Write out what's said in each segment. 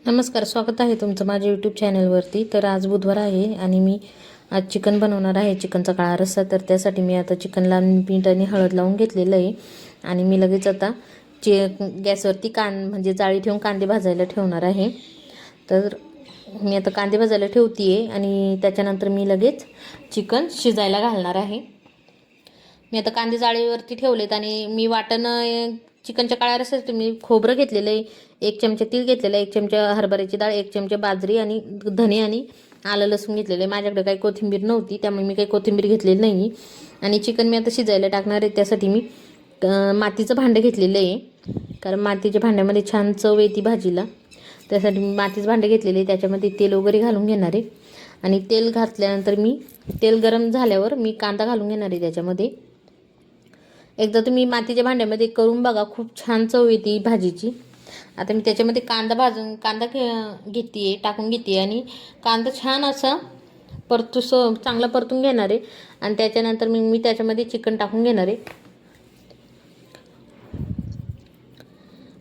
नमस्कार, स्वागत आहे तुमचं माझ्या यूट्यूब चॅनलवरती. तर आज बुधवार आहे आणि मी आज चिकन बनवणार आहे, चिकनचा काळा रस्सा. तर त्यासाठी मी आता चिकनला मीठ आणि हळद लावून घेतलेलं आहे आणि मी लगेच आता गॅसवरती म्हणजे जाळी ठेवून कांदे भाजायला ठेवणार आहे. तर मी आता कांदे भाजायला ठेवते आहे आणि त्याच्यानंतर मी लगेच चिकन शिजायला घालणार आहे. मी आता कांदे जाळीवरती ठेवलेत आणि मी चिकनच्या काळ्या रस्स्यासाठी मी खोबरं घेतलेलं आहे, 1 चमचा तीळ घेतलेला आहे, 1 चमचा हरभऱ्याची डाळ, 1 चमचा बाजरी आणि धने आणि आलं लसूण घेतलेलं आहे. माझ्याकडे काही कोथिंबीर नव्हती त्यामुळे मी काही कोथिंबीर घेतलेली नाही. आणि चिकन मी आता शिजायला टाकणार आहे. त्यासाठी मी मातीचं भांडं घेतलेलं आहे, कारण मातीच्या भांड्यामध्ये छान चव येते भाजीला. त्यासाठी मी मातीचं भांडं घेतलेलं आहे. त्याच्यामध्ये तेल वगैरे घालून घेणार आहे आणि तेल घातल्यानंतर तेल गरम झाल्यावर मी कांदा घालून घेणार आहे त्याच्यामध्ये. एकदा तुम्ही मातीच्या भांड्यामध्ये करून बघा, खूप छान चव येते भाजीची. आता मी त्याच्यामध्ये कांदा घेते टाकून घेते आणि कांदा छान असा चांगला परतून घेणार आहे आणि त्याच्यानंतर मी त्याच्यामध्ये चिकन टाकून घेणार आहे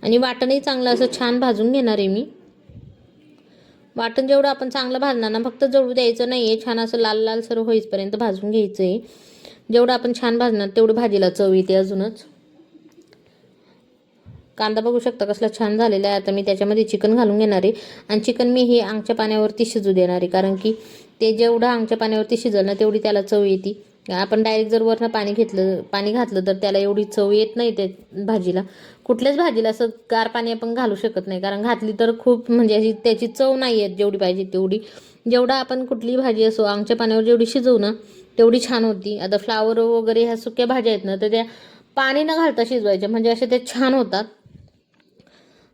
आणि वाटणही चांगलं असं छान भाजून घेणार आहे मी. वाटण जेवढं आपण चांगलं भाजणार ना, फक्त जळू द्यायचं नाही आहे, छान असं लाल लालसर होईपर्यंत भाजून घ्यायचं आहे. जेवढं आपण छान भाजणार तेवढं भाजीला चव येते अजूनच. कांदा बघू शकता कसला छान झालेला आहे. आता मी त्याच्यामध्ये चिकन घालून घेणार आहे आणि चिकन मी हे अंगच्या पाण्यावरती शिजू देणार आहे, कारण की ते जेवढं अंगच्या पाण्यावरती शिजलं ना तेवढी त्याला चव येते. आपण डायरेक्ट जर वरनं पाणी घातलं तर त्याला एवढी चव येत नाही त्या भाजीला. कुठल्याच भाजीला असं गार पाणी आपण घालू शकत नाही, कारण घातली तर खूप म्हणजे अशी त्याची चव नाही येत जेवढी पाहिजे तेवढी. जेवढा आपण कुठलीही भाजी असो अंगच्या पाण्यावर जेवढी शिजवू ना तेवढी छान होती. आता फ्लावर वगैरे ह्या सुक्या भाज्या आहेत ना, तर त्या पाणी न घालता शिजवायच्या, म्हणजे असे ते छान होतात.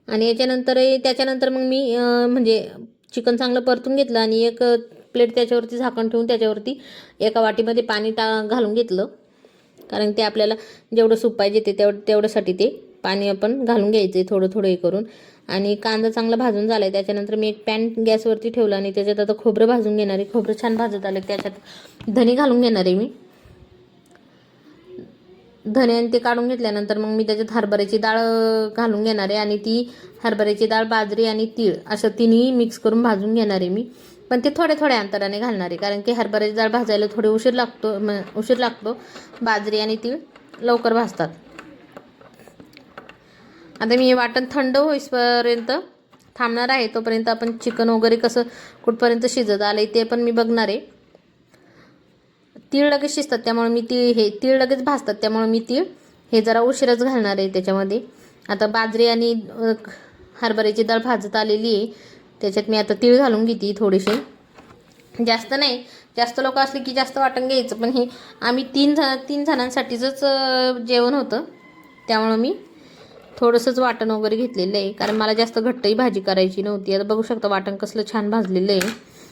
आणि त्याच्यानंतर मग मी म्हणजे चिकन चांगलं परतून घेतलं आणि एक प्लेट त्याच्यावरती झाकण ठेवून त्याच्यावरती एका वाटीमध्ये पाणी घालून घेतलं, कारण ते आपल्याला जेवढं सूप पाहिजे ते तेवढ्यासाठी ते पाणी आपण घालून घ्यायचं आहे थोडं थोडं हे करून. आणि कांदा चांगला भाजून झाला आहे. त्याच्यानंतर मी एक पॅन गॅसवरती ठेवला आणि त्याच्यात आता खोबरं भाजून घेणार आहे. खोबरं छान भाजत आलं त्याच्यात धने घालून घेणार आहे मी. धने आणि ते काढून घेतल्यानंतर मग मी त्याच्यात हरभऱ्याची डाळ घालून घेणार आहे आणि ती हरभऱ्याची डाळ, बाजरी आणि तीळ असं तिन्ही मिक्स करून भाजून घेणार आहे मी. पण ते थोड्या थोड्या अंतराने घालणार आहे, कारण की हरभऱ्याची डाळ भाजायला थोडे उशीर लागतो. बाजरी आणि तीळ लवकर भाजतात. आता मी हे वाटण थंड होईपर्यंत थांबणार आहे. तोपर्यंत आपण चिकन वगैरे कसं कुठपर्यंत शिजत आलं ते पण मी बघणार आहे. तीळ लगेच शिजतात त्यामुळे मी तीळ लगेच भाजतात त्यामुळे मी तीळ हे जरा उशीरच घालणार आहे त्याच्यामध्ये. आता बाजरी आणि हरभऱ्याची डाळ भाजत आलेली आहे, त्याच्यात मी आता तीळ घालून घेते थोडेसे, जास्त नाही. जास्त लोक असले की जास्त वाटण घ्यायचं, पण हे आम्ही तीन जणांसाठीच जेवण होतं त्यामुळं मी थोडंसंच वाटण वगैरे घेतलेलं आहे, कारण मला जास्त घट्टही भाजी करायची नव्हती. आता बघू शकता वाटण कसलं छान भाजलेलं आहे.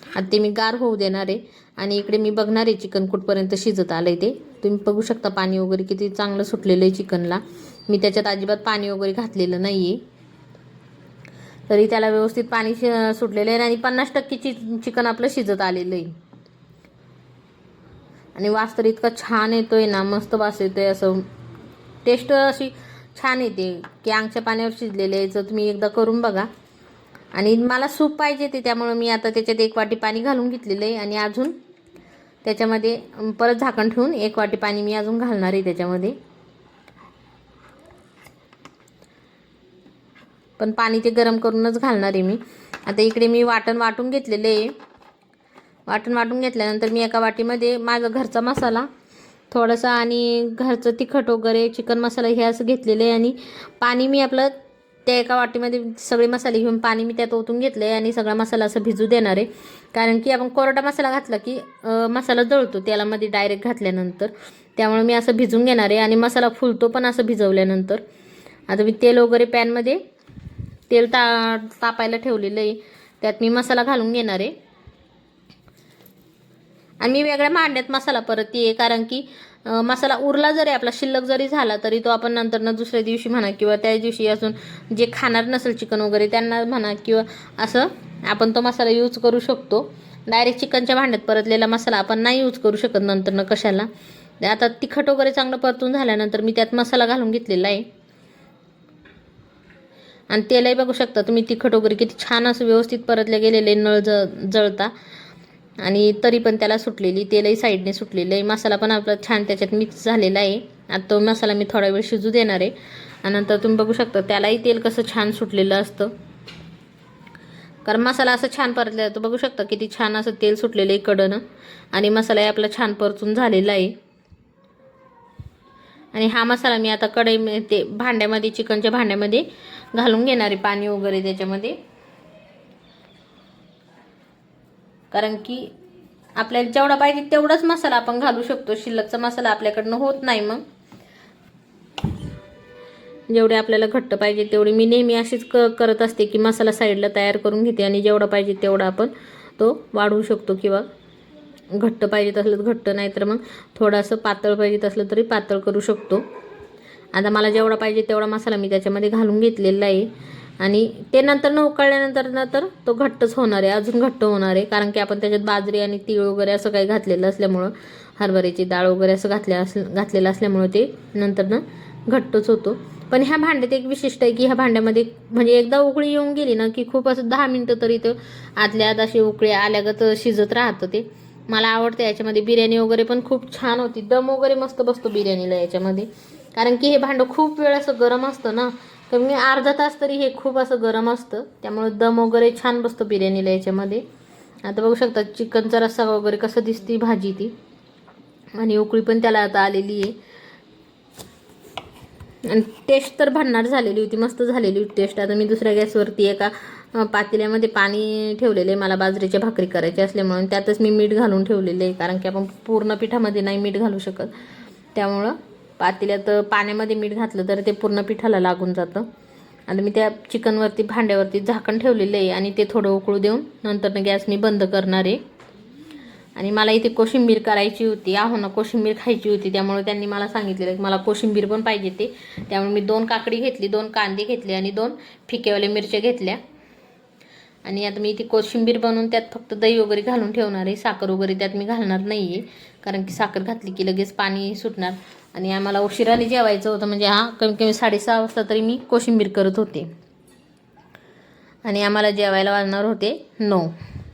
आता ते मी गार होऊ देणार आहे आणि इकडे मी बघणार आहे चिकन कुठपर्यंत शिजत आलं आहे ते. तुम्ही बघू शकता पाणी वगैरे किती चांगलं सुटलेलं आहे चिकनला. मी त्याच्यात अजिबात पाणी वगैरे घातलेलं नाही आहे, तरी त्याला व्यवस्थित पाणी सुटलेलं आहे आणि 50% चिकन आपलं शिजत आलेलं आहे. आणि वास तर इतका छान येतोय ना, मस्त वास येतोय, असं टेस्ट अशी छान येते की अंगच्या पाण्यावर शिजलेलं आहे. जर तुम्ही एकदा करून बघा. आणि मला सूप पाहिजे ते, त्यामुळे मी आता त्याच्यात 1 वाटी पाणी घालून घेतलेलं आहे आणि अजून त्याच्यामध्ये परत झाकण ठेवून 1 वाटी पाणी मी अजून घालणार आहे त्याच्यामध्ये. पण पाणी ते गरम करूनच घालणार आहे मी. आता इकडे मी वाटण वाटून घेतलेलं आहे. वाटण वाटून घेतल्यानंतर मी एका वाटीमध्ये माझा घरचा मसाला थोडासा आणि घरचं तिखट वगैरे चिकन मसाला हे असं घेतलेलं आहे आणि पाणी मी आपलं त्या एका वाटीमध्ये सगळे मसाले घेऊन पाणी मी त्यात ओतून घेतलं आहे आणि सगळा मसाला असं भिजू देणार आहे, कारण की आपण कोरडा मसाला घातला की मसाला जळतो तेलामध्ये डायरेक्ट घातल्यानंतर. त्यामुळे मी असं भिजून घेणार आहे आणि मसाला फुलतो पण असं भिजवल्यानंतर. आता मी तेल वगैरे पॅनमध्ये तापायला ठेवलेलं आहे, त्यात मी मसाला घालून घेणार आहे आणि मी वेगळ्या भांड्यात मसाला परतते, कारण की मसाला उरला जरी आपला शिल्लक जरी झाला तरी तो आपण नंतर दुसऱ्या दिवशी म्हणा किंवा त्या दिवशी असून जे खाणार नसेल चिकन वगैरे त्यांना म्हणा किंवा असं आपण तो मसाला यूज करू शकतो. डायरेक्ट चिकनच्या भांड्यात परतलेला मसाला आपण नाही यूज करू शकत नंतर कशाला. आता तिखट वगैरे चांगलं परतून झाल्यानंतर मी त्यात मसाला घालून घेतलेला आहे आणि तेलही बघू शकता तुम्ही, तिखट वगैरे किती छान असं व्यवस्थित परतले गेलेले, नळ जळता. आणि तरी पण त्याला सुटलेली, तेलही साईडने सुटलेलं आहे. मसाला पण आपला छान त्याच्यात मिक्स झालेला आहे. आता तो मसाला मी थोडा वेळ शिजू देणार आहे. आणि नंतर तुम्ही बघू शकता त्यालाही तेल कसं छान सुटलेलं असतं, कारण मसाला असं छान परतला जातो. बघू शकता किती छान असं तेल सुटलेलं आहे कडनं. आणि मसालाही आपला छान परतून झालेला आहे. आणि हा मसाला मी आता कढई ते भांड्यामध्ये, चिकनच्या भांड्यामध्ये घालून घेणार आहे, पाणी वगैरे त्याच्यामध्ये. कारण की आपल्याला जेवढा पाहिजे तेवढाच मसाला आपण घालू शकतो. शिल्लकचा मसाला आपल्याकडनं होत नाही. मग जेवढे आपल्याला घट्ट पाहिजे तेवढे मी नेहमी अशीच करत असते की मसाला साईडला तयार करून घेते आणि जेवढा पाहिजे तेवढा आपण तो वाढवू शकतो. किंवा घट्ट पाहिजे असलं तर घट्ट, नाही तर मग थोडंसं पातळ पाहिजे असलं तरी पातळ करू शकतो. आता मला जेवढा पाहिजे तेवढा मसाला मी त्याच्यामध्ये घालून घेतलेला आहे. आणि ते नंतर उकळल्यानंतर तो घट्टच होणार आहे, अजून घट्ट होणार आहे. कारण की आपण त्याच्यात बाजरी आणि तीळ वगैरे असं काही घातलेलं असल्यामुळं, हरभऱ्याची डाळ वगैरे असं घातलेलं असल्यामुळं ते नंतर घट्टच होतो. पण ह्या भांड्यात एक विशिष्ट आहे की ह्या भांड्यामध्ये म्हणजे एकदा उकळी येऊन गेली ना की खूप असं 10 मिनटं तरी ते आतल्या आत अशी उकळी आल्यागत शिजत राहतं. ते मला आवडतं. याच्यामध्ये बिर्याणी वगैरे पण खूप छान होती, दम वगैरे मस्त बसतो बिर्याणीला याच्यामध्ये. कारण की हे भांडं खूप वेळ असं गरम असतं ना, कमी अर्धा तास तरी हे खूप असं गरम असतं, त्यामुळे दम वगैरे छान बसतो बिर्याणीला याच्यामध्ये. आता बघू शकता चिकनचा रस्सा वगैरे कसं दिसती भाजी ती, आणि उकळी पण त्याला आता आलेली आहे. आणि टेस्ट तर भन्नाट झालेली होती, मस्त झालेली होती टेस्ट. आता मी दुसऱ्या गॅसवरती एका पातेल्यामध्ये पाणी ठेवलेलं आहे, मला बाजरीच्या भाकरी करायची असल्यामुळे. त्यातच मी मीठ घालून ठेवलेलं आहे, कारण की आपण पूर्ण पिठामध्ये नाही मीठ घालू शकत. त्यामुळं पातेल्यात पाण्यामध्ये मीठ घातलं तर ते पूर्ण पिठाला लागून जातं. आता मी त्या चिकनवरती भांड्यावरती झाकण ठेवलेलं आहे आणि ते थोडं उकळू देऊन नंतर गॅस मी बंद करणार आहे. आणि मला इथे कोशिंबीर करायची होती, ना कोशिंबीर खायची होती. त्यामुळे त्यांनी मला सांगितलेलं की मला कोशिंबीर पण पाहिजे ते. त्यामुळे मी 2 काकडी घेतली, 2 कांदे घेतले आणि 2 फिकेवाल्या मिरच्या घेतल्या. आणि आता मी इथे कोशिंबीर बनवून त्यात फक्त दही वगैरे घालून ठेवणार आहे. साखर वगैरे त्यात मी घालणार नाही आहे, कारण की साखर घातली की लगेच पाणी सुटणार. आणि आम्हाला उशिराने जेवायचं होतं, म्हणजे कमी कमी 6:30 वाजता तरी मी कोशिंबीर करत होते. आणि आम्हाला जेवायला वाजणार होते 9.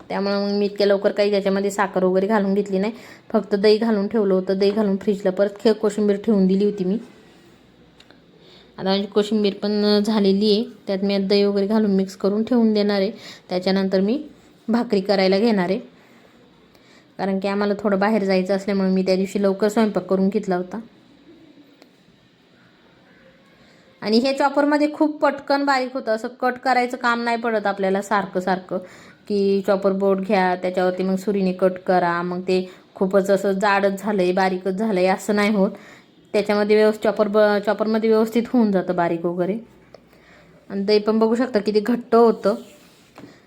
त्यामुळे मग मी इतक्या लवकर काही त्याच्यामध्ये साखर वगैरे घालून घेतली नाही, फक्त दही घालून ठेवलं होतं. दही घालून फ्रीजला परत कोशिंबीर ठेवून दिली होती मी. आता माझी कोशिंबीर पण झालेली आहे, त्यात मी दही वगैरे घालून मिक्स करून ठेवून देणार आहे. त्याच्यानंतर मी भाकरी करायला घेणार आहे, कारण की आम्हाला थोडं बाहेर जायचं असल्यामुळे मी त्या दिवशी लवकर स्वयंपाक करून घेतला होता. आणि हे चॉपरमध्ये खूप पटकन बारीक होतं, असं कट करायचं काम नाही पडत आपल्याला सारखं की चॉपर बोर्ड घ्या त्याच्यावरती मग सुरीने कट करा, मग ते खूपच असं जाडच झालंय बारीकच झालंय असं नाही होत. त्याच्यामध्ये चॉपरमध्ये व्यवस्थित होऊन जातं बारीक वगैरे. आणि दही पण बघू शकता किती घट्ट होतं,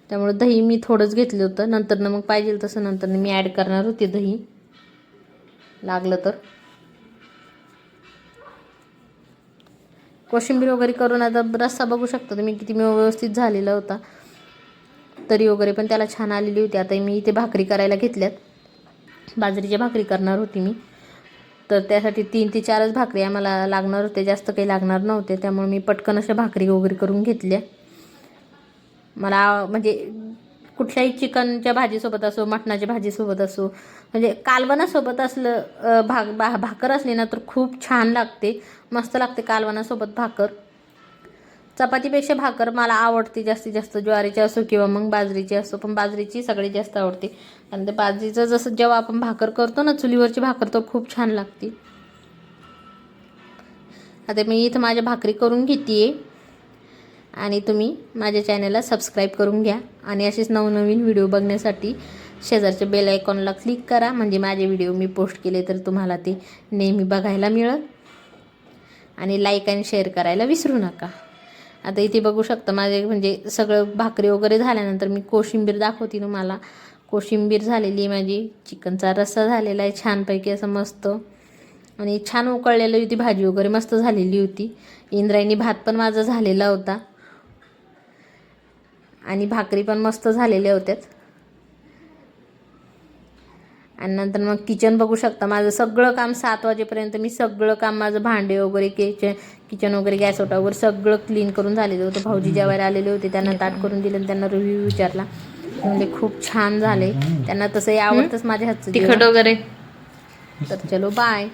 त्यामुळे दही मी थोडंच घेतलं होतं. नंतर मग पाहिजे तसं नंतर मी ॲड करणार होते दही लागलं तर. कोशिंबीर वगैरे करून आता रस्सा बघू शकता तुम्ही किती व्यवस्थित झालेला होता, तरी वगैरे पण त्याला छान आलेली होती. आता मी इथे भाकरी करायला घेतल्यात, बाजरीच्या भाकरी करणार होती मी. तर त्यासाठी 3 ते 4च भाकरी आम्हाला लागणार होते, जास्त काही लागणार नव्हते. त्यामुळे मी पटकन अशा भाकरी वगैरे करून घेतल्या. मला म्हणजे कुठल्याही चिकनच्या भाजीसोबत असो, मटणाच्या भाजीसोबत असो, म्हणजे कालवणासोबत असलं भाकर असली ना तर खूप छान लागते, मस्त लागते कालवणासोबत भाकर. चपातीपेक्षा भाकर मला आवडते जास्तीत जास्त, ज्वारीची असो किंवा मग बाजरीची असो, पण बाजरीची सगळी जास्त आवडते. कारण ते बाजरीचं जसं जेव्हा आपण भाकर करतो ना चुलीवरची भाकर, तर खूप छान लागते. आता मी इथं माझ्या भाकरी करून घेते आणि तुम्ही माझ्या चॅनलला सबस्क्राईब करून घ्या. आणि असेच नवनवीन व्हिडिओ बघण्यासाठी शेजारच्या बेल आयकॉनला क्लिक करा, म्हणजे माझे व्हिडिओ मी पोस्ट केले तर तुम्हाला ते नेहमी बघायला मिळेल. आणि लाईक आणि शेअर करायला विसरू नका. आता इथे बघू शकता माझे म्हणजे सगळं भाकरी वगैरे झाल्यानंतर मी कोशिंबीर दाखवते तुम्हाला. कोशिंबीर झालेली आहे माझी, चिकनचा रस्सा झालेला आहे छानपैकी असं मस्त, आणि छान उकळलेली होती भाजी वगैरे मस्त झालेली होती. इंद्रायणी भात पण माझा झालेला होता आणि भाकरी पण मस्त झालेल्या होत्यात. आणि नंतर मग किचन बघू शकता माझं सगळं काम 7 वाजेपर्यंत मी सगळं काम माझं भांडे वगैरे किचन वगैरे गॅस ओटावर सगळं क्लीन करून झालेलं होतं. भाऊजी जेवायला आलेले होते, त्यांना ताट करून दिलं आणि त्यांना रिव्ह्यू विचारला. म्हणजे खूप छान झाले. त्यांना तसंही आवडतंच माझ्या हातचं तिखट वगैरे. तर चलो बाय.